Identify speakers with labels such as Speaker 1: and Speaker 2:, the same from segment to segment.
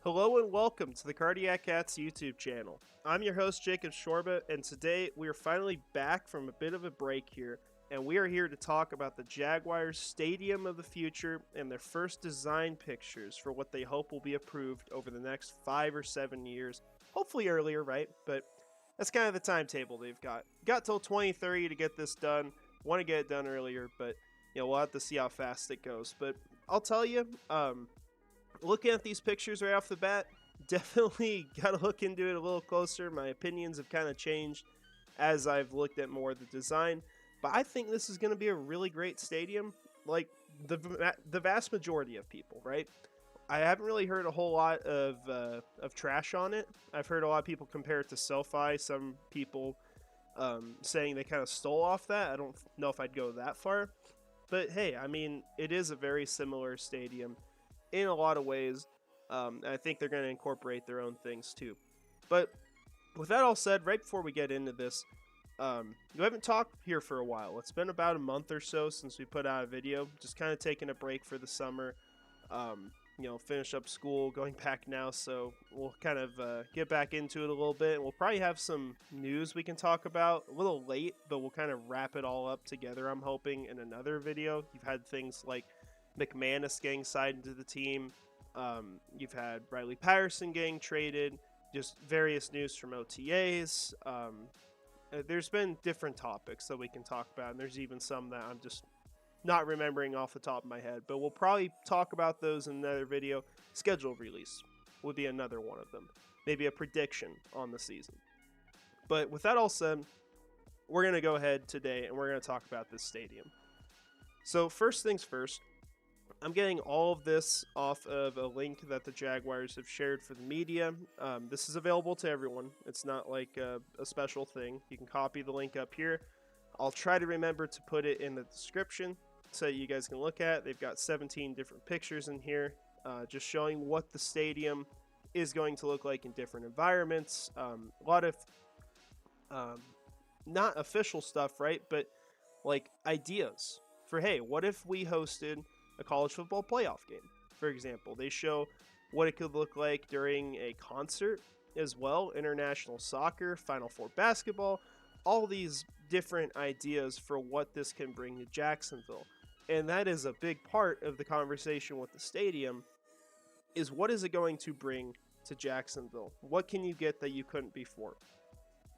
Speaker 1: Hello and welcome to the Cardiac Cats YouTube channel. I'm your host Jacob Shorba, and today we are finally back from a bit of a break here, and we are here to talk about the Jaguars Stadium of the future and their first design pictures for what they hope will be approved over the next 5 or 7 years. Hopefully earlier, right? But that's kind of the timetable they've got. Got till 2030 to get this done. Want to get it done earlier, but we'll have to see how fast it goes. But I'll tell you, looking at these pictures right off the bat, definitely got to look into it a little closer. My opinions have kind of changed as I've looked at more of the design, but I think this is going to be a really great stadium. Like the vast majority of people, right? I haven't really heard a whole lot of trash on it. I've heard a lot of people compare it to SoFi. Some people saying they kind of stole off that. I don't know if I'd go that far, but hey, I mean, it is a very similar stadium in a lot of ways. I think they're going to incorporate their own things too. But with that all said, right before we get into this, we haven't talked here for a while. It's been about a month or so since we put out a video. Just kind of taking a break for the summer. Finish up school, going back now, so we'll kind of get back into it a little bit. And we'll probably have some news we can talk about. A little late, but we'll kind of wrap it all up together, I'm hoping, in another video. You've had things like McManus getting signed into the team. You've had Riley Patterson getting traded. Just various news from OTAs. There's been different topics that we can talk about, and there's even some that I'm just not remembering off the top of my head. But we'll probably talk about those in another video. Scheduled release would be another one of them. Maybe a prediction on the season. But with that all said, we're going to go ahead today, and we're going to talk about this stadium. So first things first, I'm getting all of this off of a link that the Jaguars have shared for the media. This is available to everyone. It's not like a special thing. You can copy the link up here. I'll try to remember to put it in the description so you guys can look at it. They've got 17 different pictures in here, just showing what the stadium is going to look like in different environments. A lot of not official stuff, right? But like ideas for, hey, what if we hosted a college football playoff game, for example. They show what it could look like during a concert as well, international soccer, Final Four basketball, all these different ideas for what this can bring to Jacksonville. And that is a big part of the conversation with the stadium, is what is it going to bring to Jacksonville? What can you get that you couldn't before?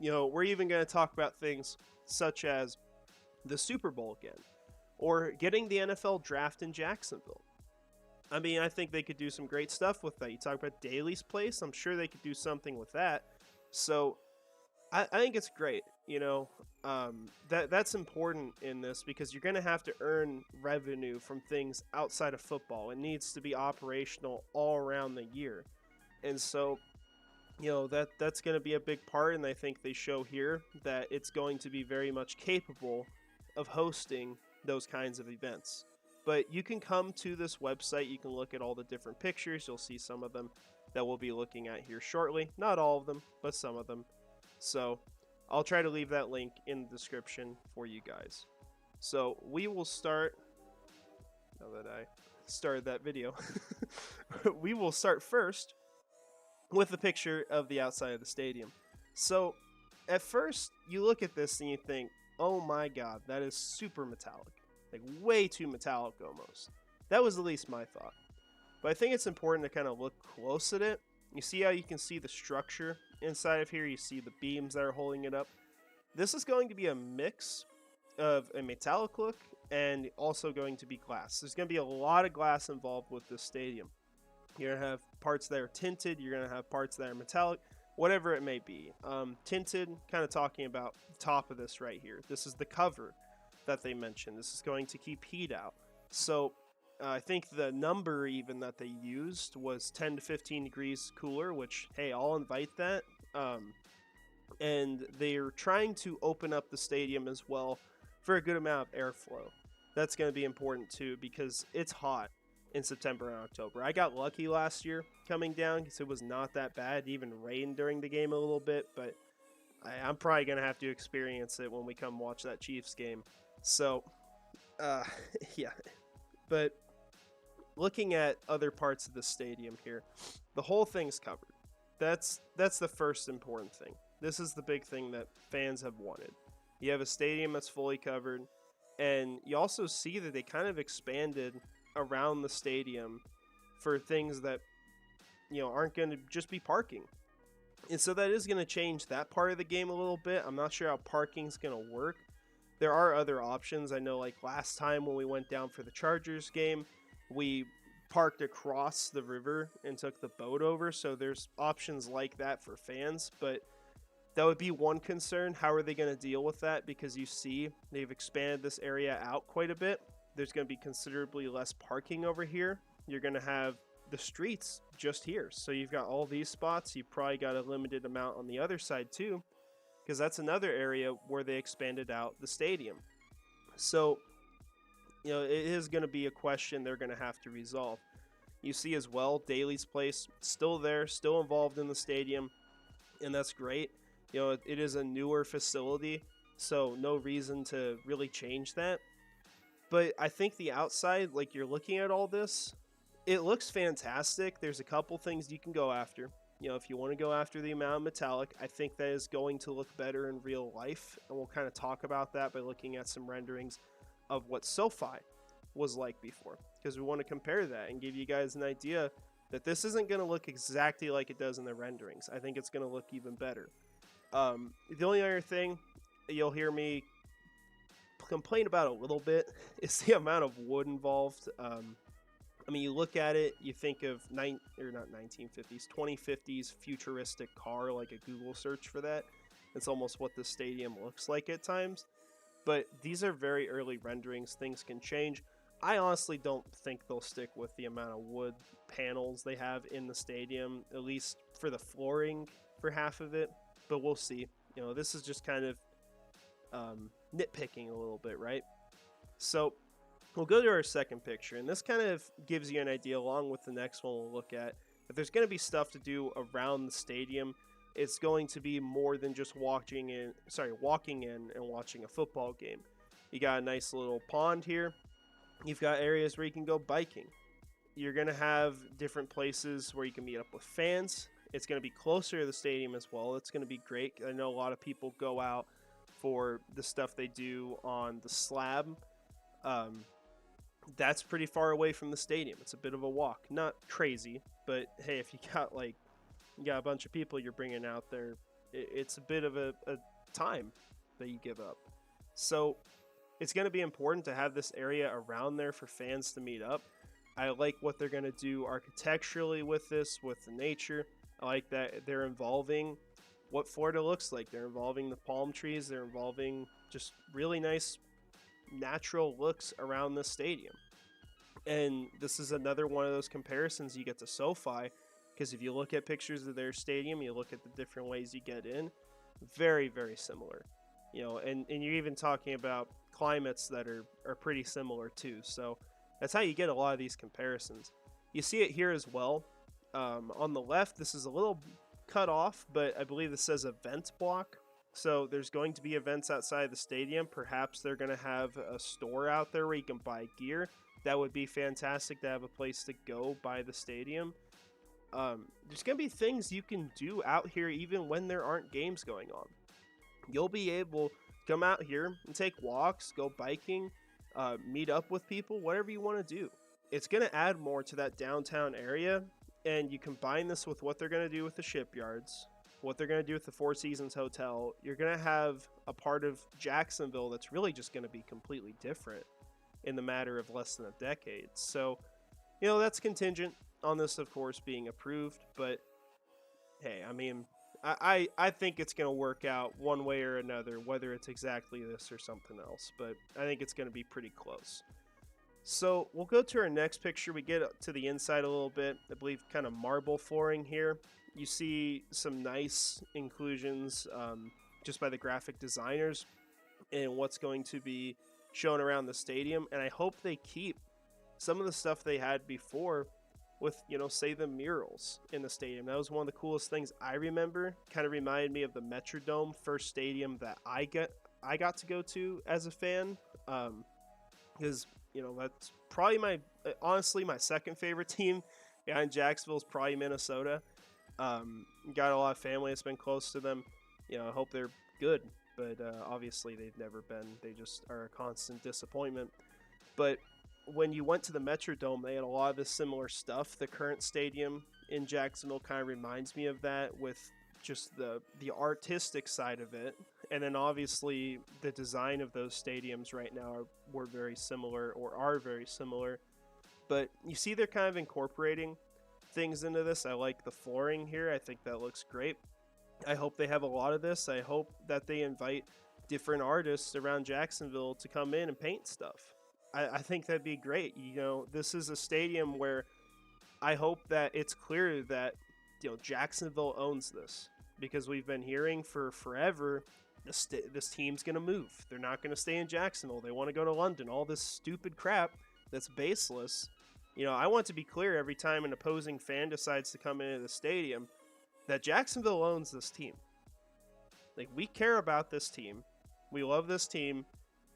Speaker 1: We're even going to talk about things such as the Super Bowl again, or getting the NFL draft in Jacksonville. I mean, I think they could do some great stuff with that. You talk about Daly's place, I'm sure they could do something with that. So I think it's great. That's important in this because you're going to have to earn revenue from things outside of football. It needs to be operational all around the year. And so, that's going to be a big part, and I think they show here that it's going to be very much capable of hosting those kinds of events. But you can come to this website, you can look at all the different pictures, you'll see some of them that we'll be looking at here shortly. Not all of them, but some of them. So I'll try to leave that link in the description for you guys. So we will start, now that I started that video, we will start first with a picture of the outside of the stadium. So at first you look at this and you think, oh my god, that is super metallic. Like way too metallic almost. That was at least my thought. But I think it's important to kind of look close at it. You see how you can see the structure inside of here? You see the beams that are holding it up. This is going to be a mix of a metallic look and also going to be glass. There's going to be a lot of glass involved with this stadium. You're going to have parts that are tinted. You're going to have parts that are metallic. Whatever it may be. Tinted, kind of talking about the top of this right here. This is the cover that they mentioned. This is going to keep heat out. So I think the number even that they used was 10 to 15 degrees cooler, which, hey, I'll invite that. And they're trying to open up the stadium as well for a good amount of airflow. That's going to be important too because it's hot in September and October. I got lucky last year coming down because it was not that bad. It even rained during the game a little bit, but I'm probably going to have to experience it when we come watch that Chiefs game. So, yeah. But looking at other parts of the stadium here, the whole thing's covered. That's the first important thing. This is the big thing that fans have wanted. You have a stadium that's fully covered, and you also see that they kind of expanded around the stadium for things that aren't going to just be parking. And so that is going to change that part of the game a little bit. I'm not sure how parking's going to work. There are other options. I know, like last time when we went down for the Chargers game, we parked across the river and took the boat over. So there's options like that for fans, but that would be one concern. How are they going to deal with that? Because you see they've expanded this area out quite a bit. There's going to be considerably less parking over here. You're going to have the streets just here. So you've got all these spots. You've probably got a limited amount on the other side too, because that's another area where they expanded out the stadium. So, it is going to be a question they're going to have to resolve. You see as well, Daly's Place still there, still involved in the stadium, and that's great. It is a newer facility, so no reason to really change that. But I think the outside, like you're looking at all this, it looks fantastic. There's a couple things you can go after. If you want to go after the amount of metallic, I think that is going to look better in real life. And we'll kind of talk about that by looking at some renderings of what SoFi was like before. Because we want to compare that and give you guys an idea that this isn't going to look exactly like it does in the renderings. I think it's going to look even better. The only other thing you'll hear me complain about a little bit is the amount of wood involved. You look at it, you think of 2050s futuristic car, like a Google search for that. It's almost what the stadium looks like at times. But these are very early renderings. Things can change. I honestly don't think they'll stick with the amount of wood panels they have in the stadium, at least for the flooring for half of it. But we'll see. This is just kind of nitpicking a little bit, right? So we'll go to our second picture, and this kind of gives you an idea, along with the next one we'll look at. If there's going to be stuff to do around the stadium, it's going to be more than just walking in and watching a football game. You got a nice little pond here. You've got areas where you can go biking. You're going to have different places where you can meet up with fans. It's going to be closer to the stadium as well. It's going to be great. I know a lot of people go out for the stuff they do on the slab. That's pretty far away from the stadium. It's a bit of a walk. Not crazy, but hey, if you got a bunch of people you're bringing out there, it's a bit of a time that you give up. So it's going to be important to have this area around there for fans to meet up. I like what they're going to do architecturally with this, with the nature. I like that they're involving what Florida looks like. They're involving the palm trees. They're involving just really nice natural looks around the stadium. And this is another one of those comparisons you get to SoFi, because if you look at pictures of their stadium, you look at the different ways you get in, very, very similar. And you're even talking about climates that are pretty similar too. So that's how you get a lot of these comparisons. You see it here as well. On the left, this is a little cut off, but I believe this says event block. So there's going to be events outside the stadium. Perhaps they're going to have a store out there where you can buy gear. That would be fantastic to have a place to go by the stadium. There's going to be things you can do out here even when there aren't games going on. You'll be able to come out here and take walks, go biking, meet up with people, whatever you want to do. It's going to add more to that downtown area, and you combine this with what they're going to do with the shipyards, what they're going to do with the Four Seasons Hotel. You're going to have a part of Jacksonville that's really just going to be completely different in the matter of less than a decade. So, that's contingent on this, of course, being approved. But, hey, I think it's going to work out one way or another, whether it's exactly this or something else. But I think it's going to be pretty close. So we'll go to our next picture. We get to the inside a little bit. I believe kind of marble flooring here. You see some nice inclusions just by the graphic designers and what's going to be shown around the stadium. And I hope they keep some of the stuff they had before with, say the murals in the stadium. That was one of the coolest things I remember. Kind of reminded me of the Metrodome, first stadium that I got to go to as a fan. Because, That's probably honestly, my second favorite team behind Jacksonville is probably Minnesota. Got a lot of family that's been close to them. I hope they're good, but obviously they've never been. They just are a constant disappointment. But when you went to the Metrodome, they had a lot of this similar stuff. The current stadium in Jacksonville kind of reminds me of that, with just the artistic side of it, and then obviously the design of those stadiums right now were very similar, or are very similar. But you see, they're kind of incorporating things into this. I like the flooring here. I think that looks great. I hope they have a lot of this. I hope that they invite different artists around Jacksonville to come in and paint stuff. I think that'd be great. This is a stadium where I hope that it's clear that Jacksonville owns this, because we've been hearing for forever this team's going to move. They're not going to stay in Jacksonville. They want to go to London. All this stupid crap that's baseless. I want to be clear every time an opposing fan decides to come into the stadium that Jacksonville owns this team. Like, we care about this team. We love this team,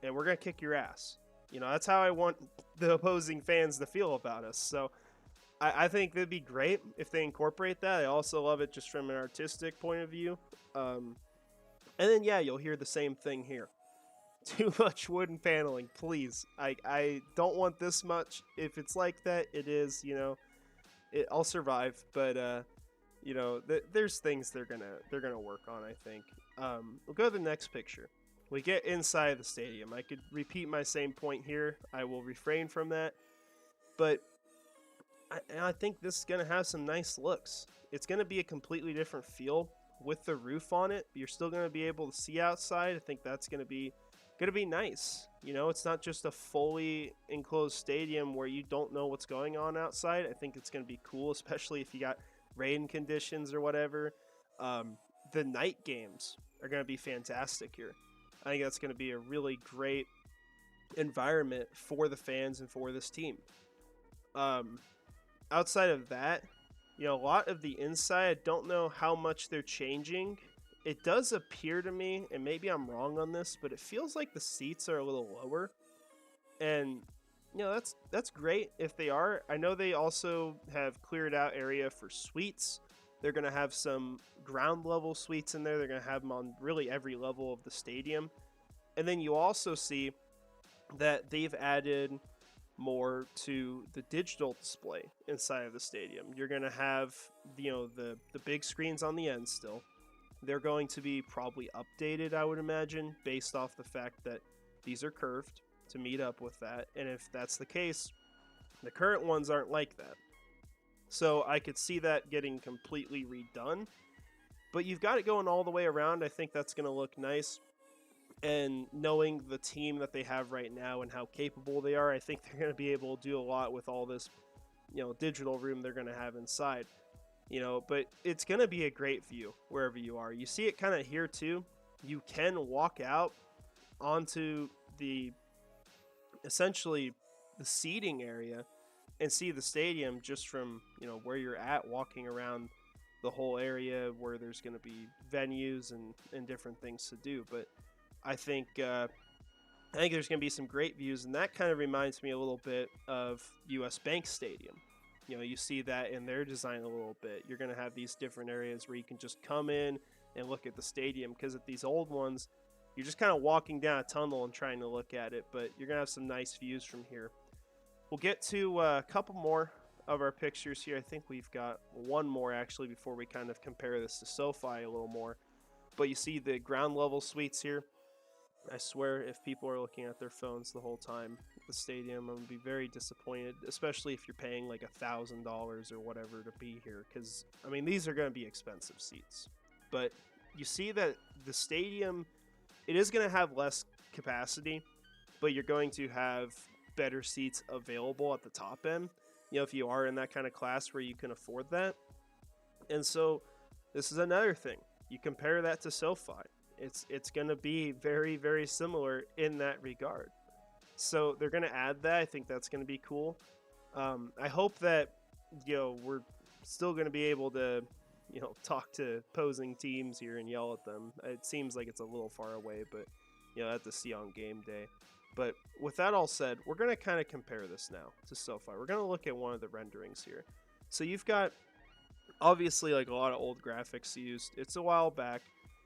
Speaker 1: and we're going to kick your ass. That's how I want the opposing fans to feel about us. So I think that'd be great if they incorporate that. I also love it just from an artistic point of view. And then, yeah, you'll hear the same thing here. Too much wooden paneling, please. I don't want this much. If it's like that, it is, I'll survive. But, there's things they're gonna work on, I think. We'll go to the next picture. We get inside the stadium. I could repeat my same point here. I will refrain from that. But I think this is going to have some nice looks. It's going to be a completely different feel with the roof on it. You're still going to be able to see outside. I think that's going to be nice. It's not just a fully enclosed stadium where you don't know what's going on outside. I think it's going to be cool, especially if you got rain conditions or whatever. The night games are going to be fantastic here. I think that's going to be a really great environment for the fans and for this team. Outside of that, a lot of the inside, I don't know how much they're changing. It does appear to me, and maybe I'm wrong on this, but it feels like the seats are a little lower. And, that's great if they are. I know they also have cleared out area for suites. They're going to have some ground level suites in there. They're going to have them on really every level of the stadium. And then you also see that they've added more to the digital display inside of the stadium. You're going to have, the big screens on the end still. They're going to be probably updated, I would imagine, based off the fact that these are curved to meet up with that. And if that's the case, the current ones aren't like that. So I could see that getting completely redone. But you've got it going all the way around. I think that's going to look nice. And knowing the team that they have right now and how capable they are, I think they're going to be able to do a lot with all this, digital room they're going to have inside. But it's going to be a great view wherever you are. You see it kind of here too. You can walk out onto essentially the seating area and see the stadium just from, where you're at, walking around the whole area where there's going to be venues and different things to do. But I think there's going to be some great views, and that kind of reminds me a little bit of US Bank Stadium. You see that in their design a little bit. You're going to have these different areas where you can just come in and look at the stadium, because at these old ones, you're just kind of walking down a tunnel and trying to look at it, but you're going to have some nice views from here. We'll get to a couple more of our pictures here. I think we've got one more actually before we kind of compare this to SoFi a little more. But you see the ground level suites here. I swear, if people are looking at their phones the whole time at the stadium, I'm going to be very disappointed, especially if you're paying like $1,000 or whatever to be here. Because, these are going to be expensive seats. But you see that the stadium, it is going to have less capacity, but you're going to have better seats available at the top end, if you are in that kind of class where you can afford that. And so this is another thing. You compare that to SoFi. It's going to be very, very similar in that regard. So they're going to add that. I think that's going to be cool. I hope that, we're still going to be able to, talk to opposing teams here and yell at them. It seems like it's a little far away, but, I have to see on game day. But with that all said, we're going to kind of compare this now to SoFi. We're going to look at one of the renderings here. So you've got obviously like a lot of old graphics used. It's a while back.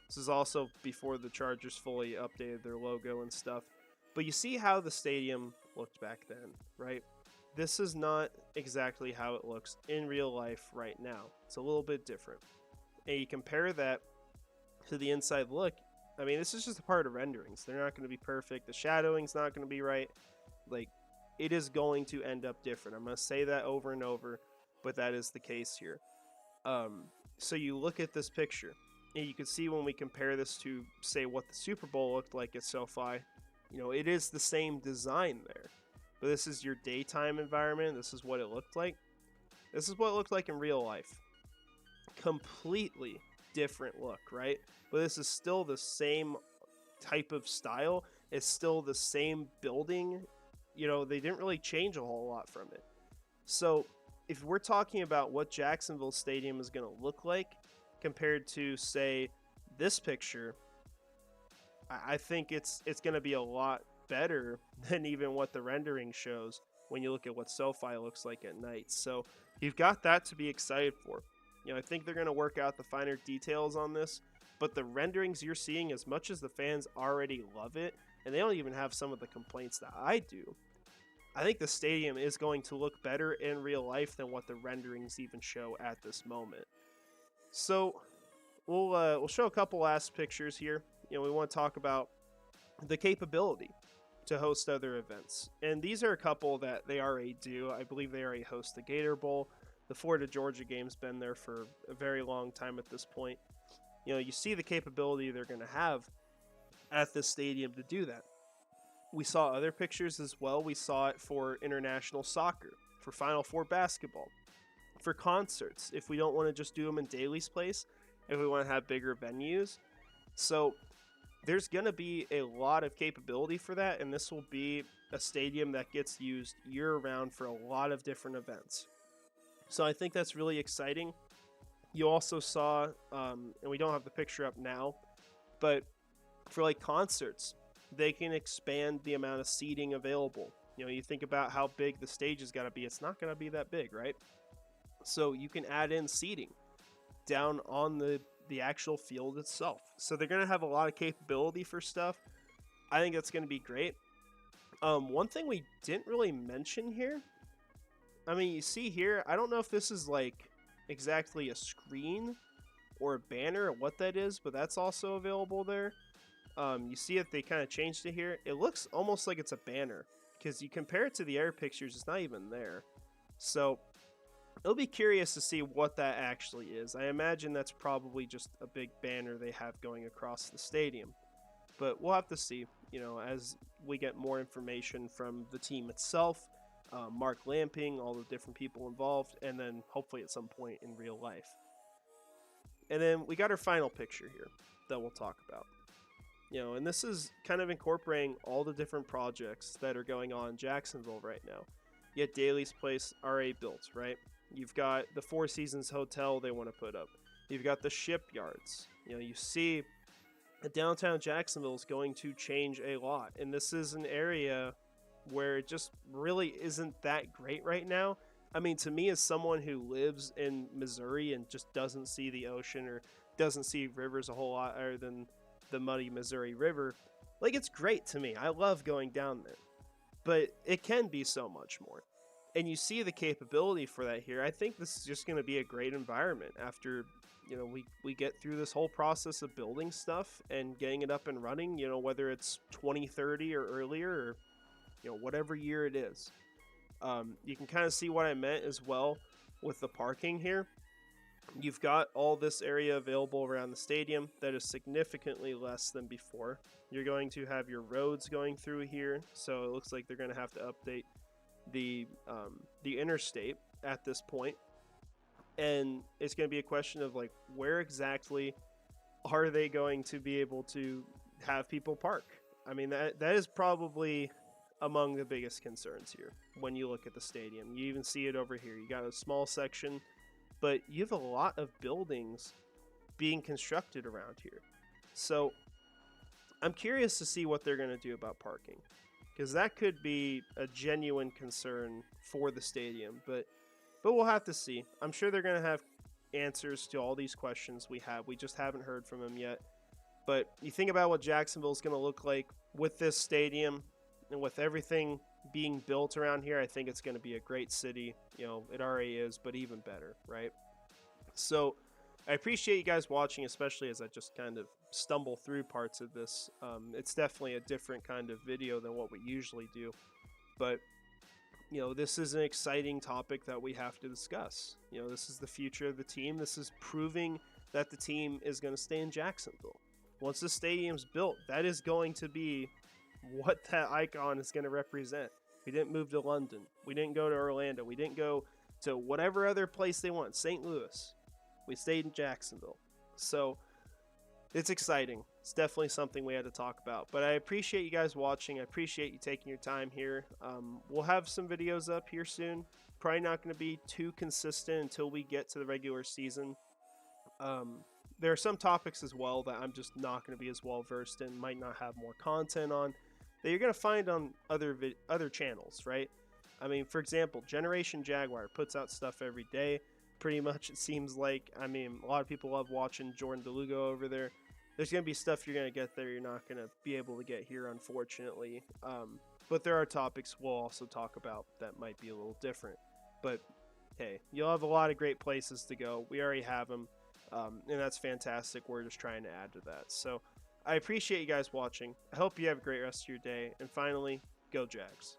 Speaker 1: This is also before the Chargers fully updated their logo and stuff. But you see how the stadium looked back then, right? This is not exactly how it looks in real life right now. It's a little bit different. And you compare that to the inside look. I mean, this is just a part of renderings. They're not going to be perfect. The shadowing's not going to be right. Like, it is going to end up different. I'm going to say that over and over, but that is the case here. So you look at this picture, and you can see when we compare this to, say, what the Super Bowl looked like at SoFi, it is the same design there. But this is your daytime environment. This is what it looked like. This is what it looked like in real life. Completely different look, right? But this is still the same type of style. It's still the same building. They didn't really change a whole lot from it. So if we're talking about what Jacksonville Stadium is going to look like compared to, say, this picture, I think it's going to be a lot better than even what the rendering shows when you look at what SoFi looks like at night. So you've got that to be excited for. I think they're going to work out the finer details on this, but the renderings you're seeing, as much as the fans already love it, and they don't even have some of the complaints that I do, I think the stadium is going to look better in real life than what the renderings even show at this moment. So we'll show a couple last pictures here. We want to talk about the capability to host other events. And these are a couple that they already do. I believe they already host the Gator Bowl. The Florida Georgia game's been there for a very long time at this point. You see the capability they're going to have at this stadium to do that. We saw other pictures as well. We saw it for international soccer, for Final Four basketball, for concerts, if we don't want to just do them in Daly's place, if we want to have bigger venues. So there's going to be a lot of capability for that, and this will be a stadium that gets used year-round for a lot of different events. So I think that's really exciting. You also saw, and we don't have the picture up now, but for like concerts, they can expand the amount of seating available. You think about how big the stage has got to be. It's not going to be that big, right? So you can add in seating down on the actual field itself. So they're going to have a lot of capability for stuff. I think that's going to be great. One thing we didn't really mention here, I mean, you see here, I don't know if this is like exactly a screen or a banner or what that is, but that's also available there. You see it, they kind of changed it here. It looks almost like it's a banner because you compare it to the air pictures, it's not even there. So it'll be curious to see what that actually is. I imagine that's probably just a big banner they have going across the stadium. But we'll have to see, as we get more information from the team itself, Mark Lamping, all the different people involved, and then hopefully at some point in real life. And then we got our final picture here that we'll talk about. And this is kind of incorporating all the different projects that are going on in Jacksonville right now. Yet Daly's Place already built, right? You've got the Four Seasons Hotel they want to put up. You've got the shipyards. You see downtown Jacksonville is going to change a lot. And this is an area where it just really isn't that great right now. I mean, to me, as someone who lives in Missouri and just doesn't see the ocean or doesn't see rivers a whole lot other than the muddy Missouri River, like, it's great to me. I love going down there. But it can be so much more. And you see the capability for that here. I think this is just going to be a great environment after, we get through this whole process of building stuff and getting it up and running, whether it's 2030 or earlier or, whatever year it is. You can kind of see what I meant as well with the parking here. You've got all this area available around the stadium that is significantly less than before. You're going to have your roads going through here, so it looks like they're going to have to update the interstate at this point. And it's going to be a question of, like, where exactly are they going to be able to have people park? I mean, that is probably among the biggest concerns here when you look at the stadium. You even see it over here. You got a small section, but you have a lot of buildings being constructed around here. So I'm curious to see what they're going to do about parking. because that could be a genuine concern for the stadium. But we'll have to see. I'm sure they're going to have answers to all these questions we have. We just haven't heard from them yet. But you think about what Jacksonville is going to look like with this stadium and with everything being built around here. I think it's going to be a great city. You know, it already is, but even better, right? So I appreciate you guys watching, especially as I just kind of stumble through parts of this. It's definitely a different kind of video than what we usually do. But you know, this is an exciting topic that we have to discuss. You know, this is the future of the team. This is proving that the team is going to stay in Jacksonville. Once the stadium's built, that is going to be what that icon is going to represent. We didn't move to London. We didn't go to Orlando. We didn't go to whatever other place they want, St. Louis. We stayed in Jacksonville. So it's exciting. It's definitely something we had to talk about. But I appreciate you guys watching. I appreciate you taking your time here. We'll have some videos up here soon. Probably not going to be too consistent until we get to the regular season. There are some topics as well that I'm just not going to be as well versed in, might not have more content on, that you're going to find on other channels, right? I mean, for example, Generation Jaguar puts out stuff every day. Pretty much, it seems like. I mean, a lot of people love watching Jordan DeLugo over there. There's going to be stuff you're going to get there you're not going to be able to get here, unfortunately. But there are topics we'll also talk about that might be a little different. But, hey, you'll have a lot of great places to go. We already have them, and that's fantastic. We're just trying to add to that. So I appreciate you guys watching. I hope you have a great rest of your day. And finally, go Jags.